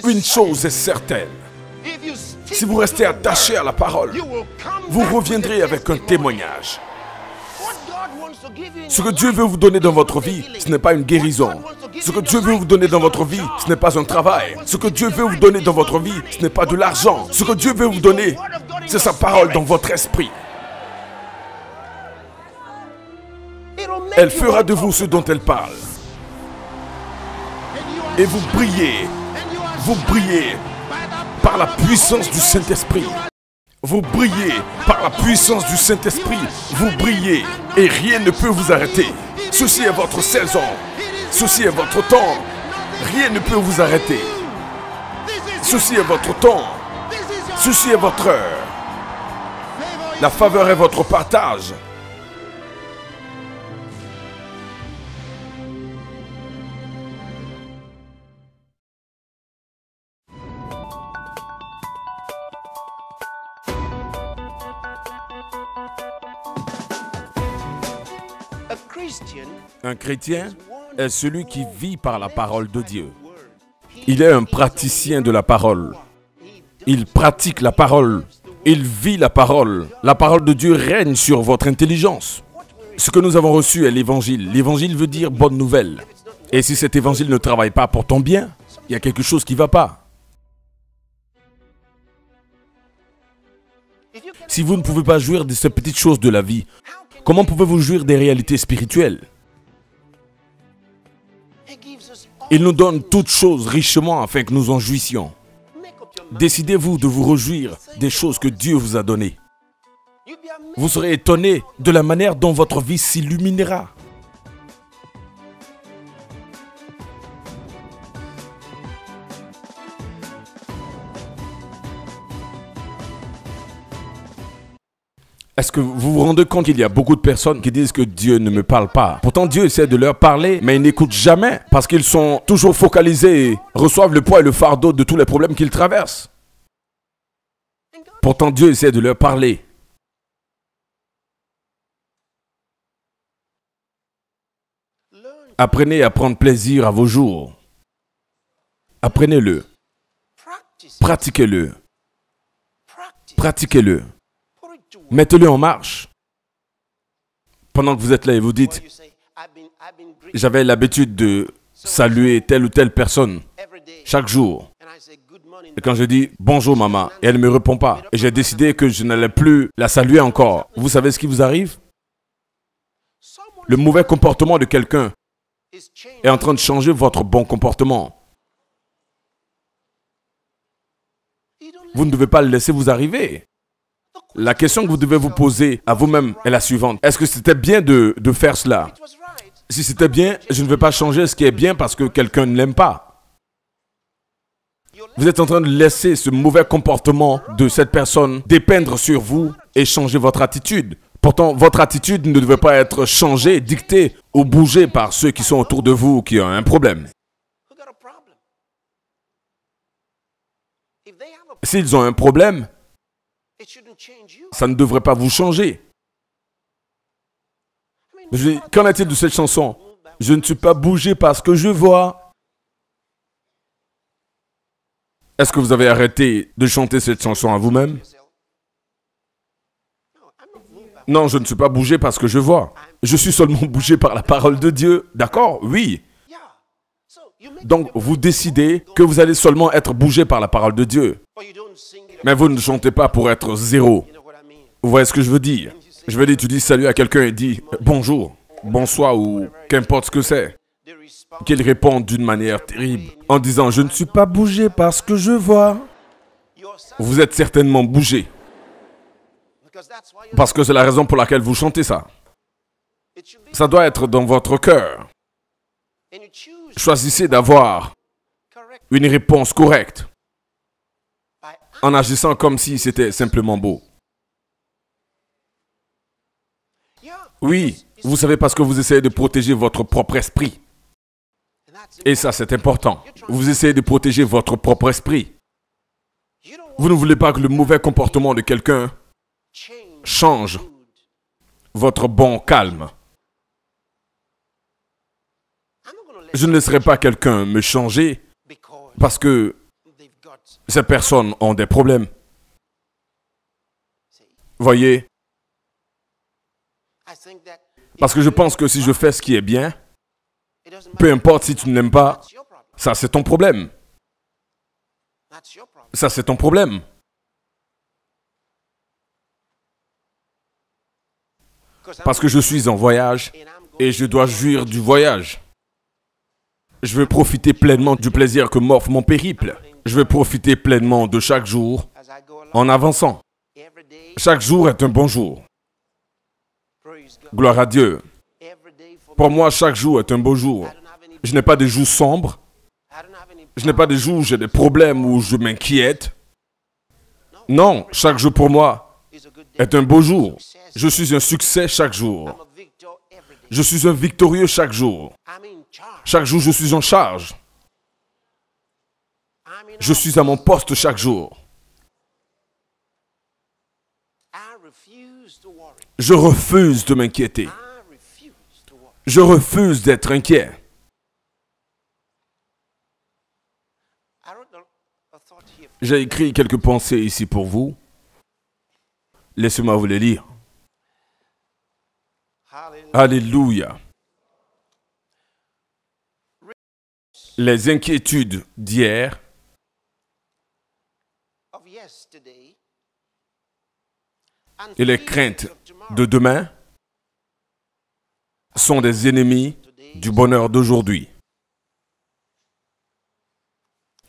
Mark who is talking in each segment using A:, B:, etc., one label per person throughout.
A: Une chose est certaine. Si vous restez attaché à la parole, vous reviendrez avec un témoignage. Ce que Dieu veut vous donner dans votre vie, ce n'est pas une guérison. Ce que Dieu veut vous donner dans votre vie, ce n'est pas un travail. Ce que Dieu veut vous donner dans votre vie, ce n'est pas de l'argent. Ce que Dieu veut vous donner, c'est sa parole dans votre esprit. Elle fera de vous ce dont elle parle. Et vous brillez par la puissance du Saint-Esprit. Vous brillez par la puissance du Saint-Esprit. Vous brillez et rien ne peut vous arrêter. Ceci est votre saison. Ceci est votre temps. Rien ne peut vous arrêter. Ceci est votre temps. Ceci est votre heure. La faveur est votre partage. Un chrétien est celui qui vit par la parole de Dieu. Il est un praticien de la parole. Il pratique la parole. Il vit la parole. La parole de Dieu règne sur votre intelligence. Ce que nous avons reçu est l'évangile. L'évangile veut dire bonne nouvelle. Et si cet évangile ne travaille pas pour ton bien, il y a quelque chose qui ne va pas. Si vous ne pouvez pas jouir de ces petites choses de la vie, comment pouvez-vous jouir des réalités spirituelles? Il nous donne toutes choses richement afin que nous en jouissions. Décidez-vous de vous réjouir des choses que Dieu vous a données. Vous serez étonné de la manière dont votre vie s'illuminera. Est-ce que vous vous rendez compte qu'il y a beaucoup de personnes qui disent que Dieu ne me parle pas? Pourtant, Dieu essaie de leur parler, mais ils n'écoutent jamais parce qu'ils sont toujours focalisés et reçoivent le poids et le fardeau de tous les problèmes qu'ils traversent. Pourtant, Dieu essaie de leur parler. Apprenez à prendre plaisir à vos jours. Apprenez-le. Pratiquez-le. Pratiquez-le. Mettez-le en marche. Pendant que vous êtes là et vous dites, j'avais l'habitude de saluer telle ou telle personne chaque jour. Et quand je dis bonjour maman, et elle ne me répond pas, et j'ai décidé que je n'allais plus la saluer encore. Vous savez ce qui vous arrive? Le mauvais comportement de quelqu'un est en train de changer votre bon comportement. Vous ne devez pas le laisser vous arriver. La question que vous devez vous poser à vous-même est la suivante. Est-ce que c'était bien de faire cela? Si c'était bien, je ne vais pas changer ce qui est bien parce que quelqu'un ne l'aime pas. Vous êtes en train de laisser ce mauvais comportement de cette personne dépeindre sur vous et changer votre attitude. Pourtant, votre attitude ne devait pas être changée, dictée ou bougée par ceux qui sont autour de vous qui ont un problème. S'ils ont un problème, ça ne devrait pas vous changer. Qu'en est-il de cette chanson? Je ne suis pas bougé parce que je vois. Est-ce que vous avez arrêté de chanter cette chanson à vous-même? Non, je ne suis pas bougé parce que je vois. Je suis seulement bougé par la parole de Dieu. D'accord? Oui. Donc, vous décidez que vous allez seulement être bougé par la parole de Dieu. Mais vous ne chantez pas pour être zéro. Vous voyez ce que je veux dire? Je veux dire, tu dis salut à quelqu'un et dis bonjour, bonsoir ou qu'importe ce que c'est. Qu'il réponde d'une manière terrible en disant je ne suis pas bougé parce que je vois. Vous êtes certainement bougé. Parce que c'est la raison pour laquelle vous chantez ça. Ça doit être dans votre cœur. Choisissez d'avoir une réponse correcte en agissant comme si c'était simplement beau. Oui, vous savez parce que vous essayez de protéger votre propre esprit. Et ça, c'est important. Vous essayez de protéger votre propre esprit. Vous ne voulez pas que le mauvais comportement de quelqu'un change votre bon calme. Je ne laisserai pas quelqu'un me changer Parce que ces personnes ont des problèmes. Voyez? Parce que je pense que si je fais ce qui est bien, peu importe si tu ne l'aimes pas, ça c'est ton problème. Ça c'est ton problème. Parce que je suis en voyage et je dois jouir du voyage. Je veux profiter pleinement du plaisir que m'offre mon périple. Je veux profiter pleinement de chaque jour en avançant. Chaque jour est un bon jour. Gloire à Dieu. Pour moi, chaque jour est un beau jour. Je n'ai pas de jours sombres. Je n'ai pas de jours où j'ai des problèmes, où je m'inquiète. Non, chaque jour pour moi est un beau jour. Je suis un succès chaque jour. Je suis un victorieux chaque jour. Chaque jour, je suis en charge. Je suis à mon poste chaque jour. Je refuse de m'inquiéter. Je refuse d'être inquiet. J'ai écrit quelques pensées ici pour vous. Laissez-moi vous les lire. Alléluia. Les inquiétudes d'hier et les craintes de demain sont des ennemis du bonheur d'aujourd'hui.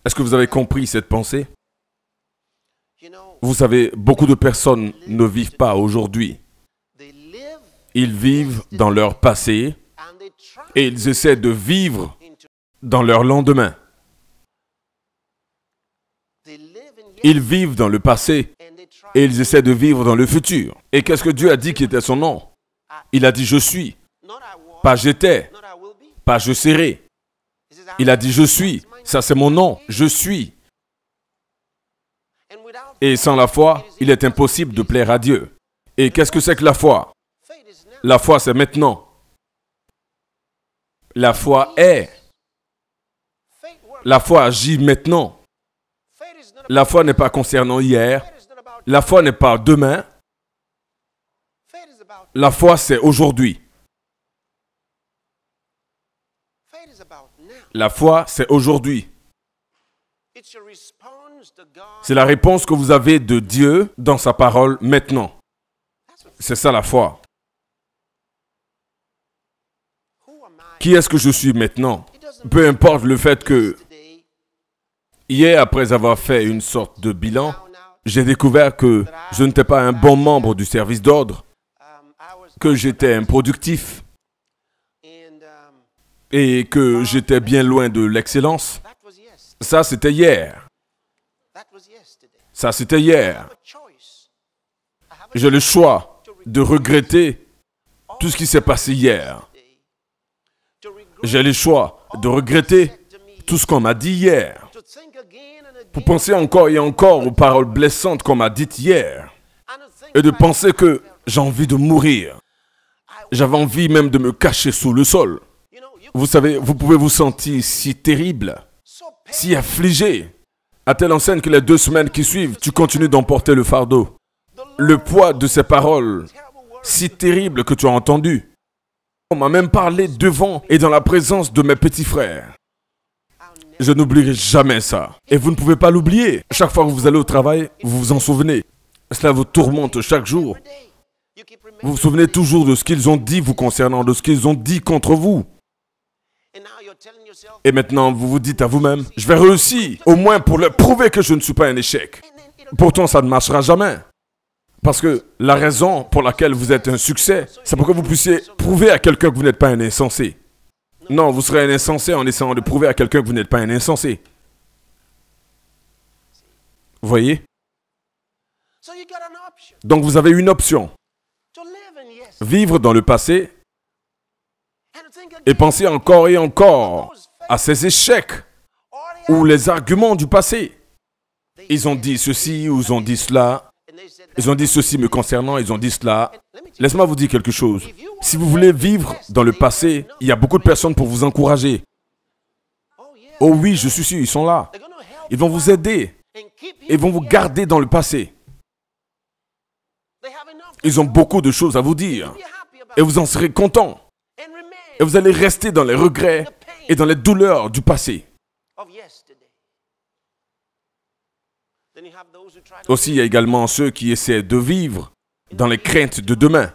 A: Est-ce que vous avez compris cette pensée? Vous savez, beaucoup de personnes ne vivent pas aujourd'hui. Ils vivent dans leur passé et ils essaient de vivre dans leur lendemain. Ils vivent dans le passé et ils essaient de vivre dans le futur. Et qu'est-ce que Dieu a dit qui était son nom? Il a dit « je suis », pas « j'étais », pas « je serai ». Il a dit « je suis », ça c'est mon nom, « je suis ». Et sans la foi, il est impossible de plaire à Dieu. Et qu'est-ce que c'est que la foi? La foi, c'est maintenant. La foi est. La foi agit maintenant. La foi n'est pas concernant hier. La foi n'est pas demain. La foi, c'est aujourd'hui. La foi, c'est aujourd'hui. C'est la réponse que vous avez de Dieu dans sa parole maintenant. C'est ça la foi. Qui est-ce que je suis maintenant? Peu importe le fait que, hier, après avoir fait une sorte de bilan, j'ai découvert que je n'étais pas un bon membre du service d'ordre, que j'étais improductif et que j'étais bien loin de l'excellence. Ça, c'était hier. Ça, c'était hier. J'ai le choix de regretter tout ce qui s'est passé hier. J'ai le choix de regretter tout ce qu'on m'a dit hier. Pour penser encore et encore aux paroles blessantes qu'on m'a dites hier. Et de penser que j'ai envie de mourir. J'avais envie même de me cacher sous le sol. Vous savez, vous pouvez vous sentir si terrible, si affligé, à telle enseigne que les 2 semaines qui suivent, tu continues d'emporter le fardeau. Le poids de ces paroles si terribles que tu as entendues. On m'a même parlé devant et dans la présence de mes petits frères. Je n'oublierai jamais ça. Et vous ne pouvez pas l'oublier. Chaque fois que vous allez au travail, vous vous en souvenez. Cela vous tourmente chaque jour. Vous vous souvenez toujours de ce qu'ils ont dit vous concernant, de ce qu'ils ont dit contre vous. Et maintenant, vous vous dites à vous-même, je vais réussir, au moins pour leur prouver que je ne suis pas un échec. Pourtant, ça ne marchera jamais. Parce que la raison pour laquelle vous êtes un succès, c'est pour que vous puissiez prouver à quelqu'un que vous n'êtes pas un insensé. Non, vous serez un insensé en essayant de prouver à quelqu'un que vous n'êtes pas un insensé. Vous voyez? Donc vous avez une option. Vivre dans le passé et penser encore et encore à ces échecs ou les arguments du passé. Ils ont dit ceci ou ils ont dit cela. Ils ont dit ceci me concernant, ils ont dit cela. Laisse-moi vous dire quelque chose. Si vous voulez vivre dans le passé, il y a beaucoup de personnes pour vous encourager. Oh oui, je suis sûr, ils sont là. Ils vont vous aider. Ils vont vous garder dans le passé. Ils ont beaucoup de choses à vous dire. Et vous en serez content. Et vous allez rester dans les regrets et dans les douleurs du passé. Aussi, il y a également ceux qui essaient de vivre dans les craintes de demain.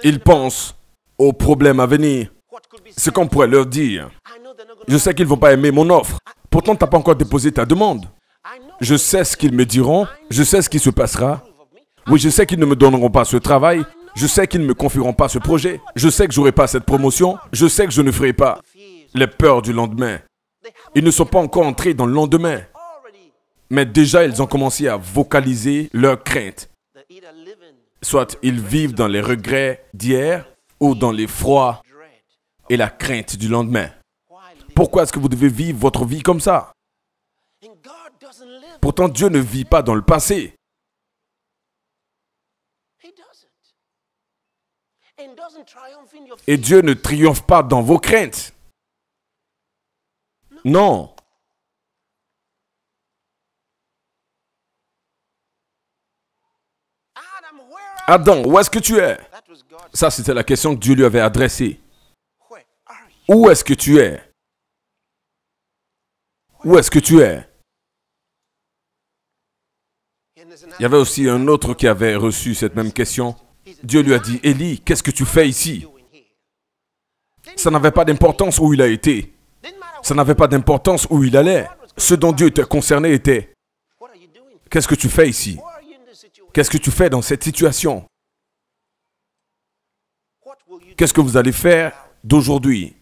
A: Ils pensent aux problèmes à venir, ce qu'on pourrait leur dire. Je sais qu'ils ne vont pas aimer mon offre. Pourtant, tu n'as pas encore déposé ta demande. Je sais ce qu'ils me diront. Je sais ce qui se passera. Oui, je sais qu'ils ne me donneront pas ce travail. Je sais qu'ils ne me confieront pas ce projet. Je sais que je n'aurai pas cette promotion. Je sais que je ne ferai pas. Les peurs du lendemain. Ils ne sont pas encore entrés dans le lendemain. Mais déjà, ils ont commencé à vocaliser leurs craintes. Soit ils vivent dans les regrets d'hier ou dans l'effroi et la crainte du lendemain. Pourquoi est-ce que vous devez vivre votre vie comme ça? Pourtant, Dieu ne vit pas dans le passé. Et Dieu ne triomphe pas dans vos craintes. Non. Adam, où est-ce que tu es? Ça, c'était la question que Dieu lui avait adressée. Où est-ce que tu es? Où est-ce que tu es? Il y avait aussi un autre qui avait reçu cette même question. Dieu lui a dit, Élie, qu'est-ce que tu fais ici? Ça n'avait pas d'importance où il a été. Ça n'avait pas d'importance où il allait. Ce dont Dieu était concerné était, qu'est-ce que tu fais ici? Qu'est-ce que tu fais dans cette situation? Qu'est-ce que vous allez faire d'aujourd'hui?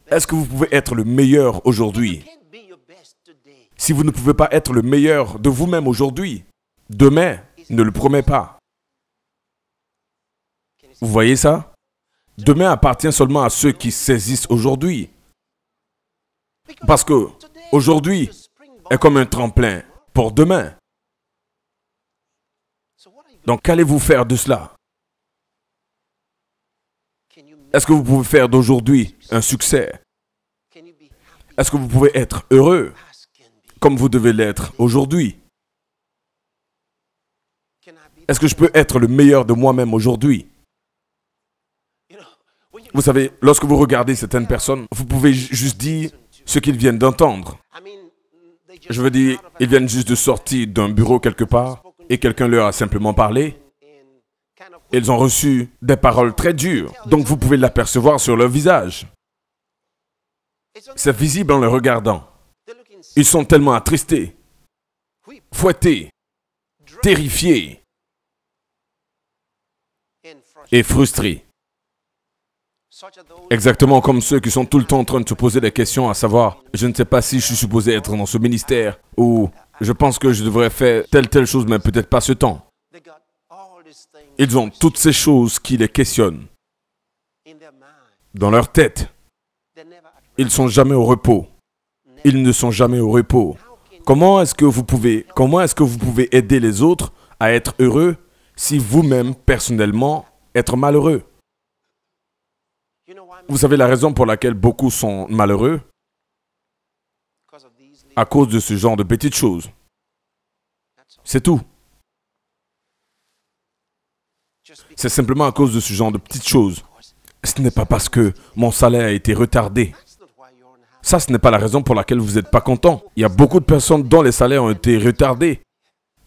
A: Est-ce que vous pouvez être le meilleur aujourd'hui? Si vous ne pouvez pas être le meilleur de vous-même aujourd'hui, demain, ne le promets pas. Vous voyez ça? Demain appartient seulement à ceux qui saisissent aujourd'hui. Parce que aujourd'hui est comme un tremplin pour demain. Donc, qu'allez-vous faire de cela? Est-ce que vous pouvez faire d'aujourd'hui un succès? Est-ce que vous pouvez être heureux comme vous devez l'être aujourd'hui? Est-ce que je peux être le meilleur de moi-même aujourd'hui? Vous savez, lorsque vous regardez certaines personnes, vous pouvez juste dire ce qu'ils viennent d'entendre. Je veux dire, ils viennent juste de sortir d'un bureau quelque part et quelqu'un leur a simplement parlé. Ils ont reçu des paroles très dures, donc vous pouvez l'apercevoir sur leur visage. C'est visible en les regardant. Ils sont tellement attristés, fouettés, terrifiés et frustrés. Exactement comme ceux qui sont tout le temps en train de se poser des questions, à savoir, je ne sais pas si je suis supposé être dans ce ministère, ou je pense que je devrais faire telle chose, mais peut-être pas ce temps. Ils ont toutes ces choses qui les questionnent dans leur tête. Ils ne sont jamais au repos. Ils ne sont jamais au repos. Comment est-ce que vous pouvez aider les autres à être heureux si vous-même, personnellement, êtes malheureux? Vous savez la raison pour laquelle beaucoup sont malheureux? À cause de ce genre de petites choses. C'est tout. C'est simplement à cause de ce genre de petites choses. Ce n'est pas parce que mon salaire a été retardé. Ça, ce n'est pas la raison pour laquelle vous n'êtes pas content. Il y a beaucoup de personnes dont les salaires ont été retardés,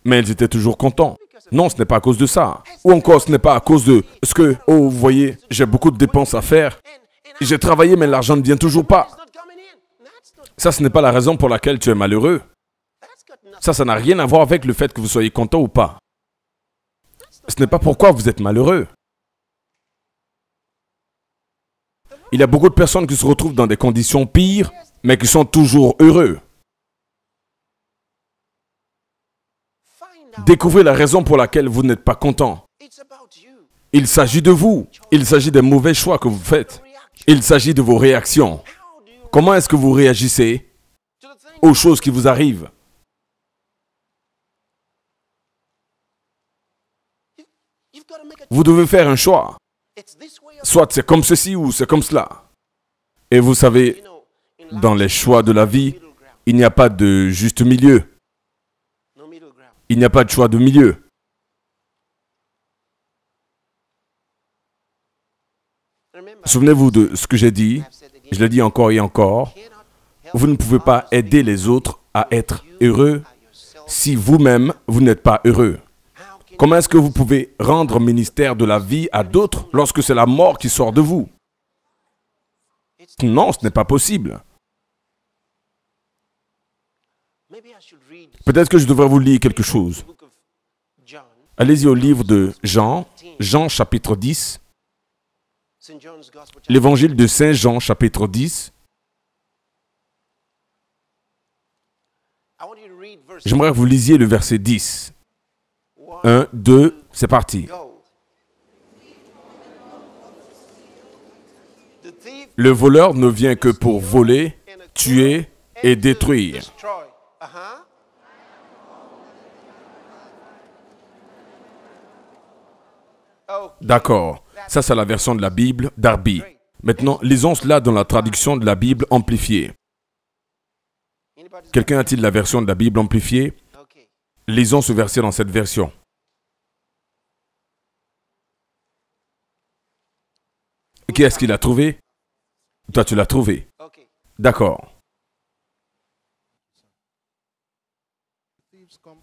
A: mais elles étaient toujours contents. Non, ce n'est pas à cause de ça. Ou encore, ce n'est pas à cause de ce que, oh, vous voyez, j'ai beaucoup de dépenses à faire. J'ai travaillé, mais l'argent ne vient toujours pas. Ça, ce n'est pas la raison pour laquelle tu es malheureux. Ça n'a rien à voir avec le fait que vous soyez content ou pas. Ce n'est pas pourquoi vous êtes malheureux. Il y a beaucoup de personnes qui se retrouvent dans des conditions pires, mais qui sont toujours heureux. Découvrez la raison pour laquelle vous n'êtes pas content. Il s'agit de vous. Il s'agit des mauvais choix que vous faites. Il s'agit de vos réactions. Comment est-ce que vous réagissez aux choses qui vous arrivent? Vous devez faire un choix. Soit c'est comme ceci ou c'est comme cela. Et vous savez, dans les choix de la vie, il n'y a pas de juste milieu. Il n'y a pas de choix de milieu. Souvenez-vous de ce que j'ai dit, je l'ai dit encore et encore. Vous ne pouvez pas aider les autres à être heureux si vous-même, vous n'êtes pas heureux. Comment est-ce que vous pouvez rendre ministère de la vie à d'autres lorsque c'est la mort qui sort de vous? Non, ce n'est pas possible. Peut-être que je devrais vous lire quelque chose. Allez-y au livre de Jean, Jean chapitre 10. L'évangile de Saint Jean chapitre 10. J'aimerais que vous lisiez le verset 10. 1, 2, c'est parti. Le voleur ne vient que pour voler, tuer et détruire. D'accord, ça c'est la version de la Bible Darby. Maintenant, lisons cela dans la traduction de la Bible amplifiée. Quelqu'un a-t-il la version de la Bible amplifiée? Lisons ce verset dans cette version. Qui est-ce qui l'a trouvé? Toi, tu l'as trouvé. D'accord.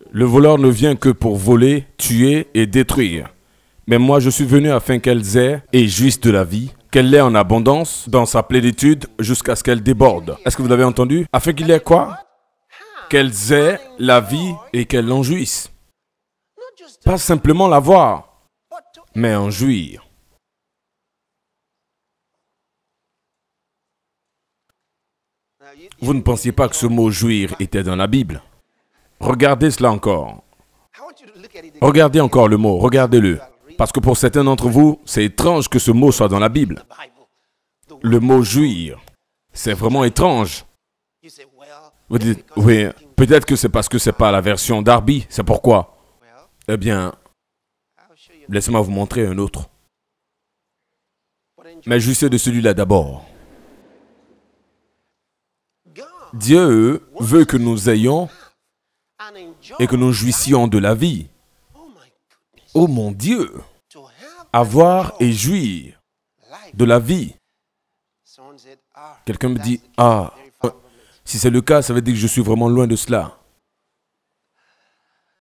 A: Le voleur ne vient que pour voler, tuer et détruire. Mais moi, je suis venu afin qu'elles aient et jouissent de la vie, qu'elle l'ait en abondance, dans sa plénitude, jusqu'à ce qu'elle déborde. Est-ce que vous l'avez entendu? Afin qu'il y ait quoi? Qu'elles aient la vie et qu'elles en jouissent. Pas simplement l'avoir, mais en jouir. Vous ne pensiez pas que ce mot « jouir » était dans la Bible? Regardez cela encore. Regardez encore le mot, regardez-le. Parce que pour certains d'entre vous, c'est étrange que ce mot soit dans la Bible. Le mot « jouir », c'est vraiment étrange. Vous dites, oui, peut-être que c'est parce que ce n'est pas la version Darby, c'est pourquoi. Eh bien, laissez-moi vous montrer un autre. Mais jouissez de celui-là d'abord. Dieu veut que nous ayons et que nous jouissions de la vie. Oh mon Dieu! Avoir et jouir de la vie. Quelqu'un me dit, ah, si c'est le cas, ça veut dire que je suis vraiment loin de cela.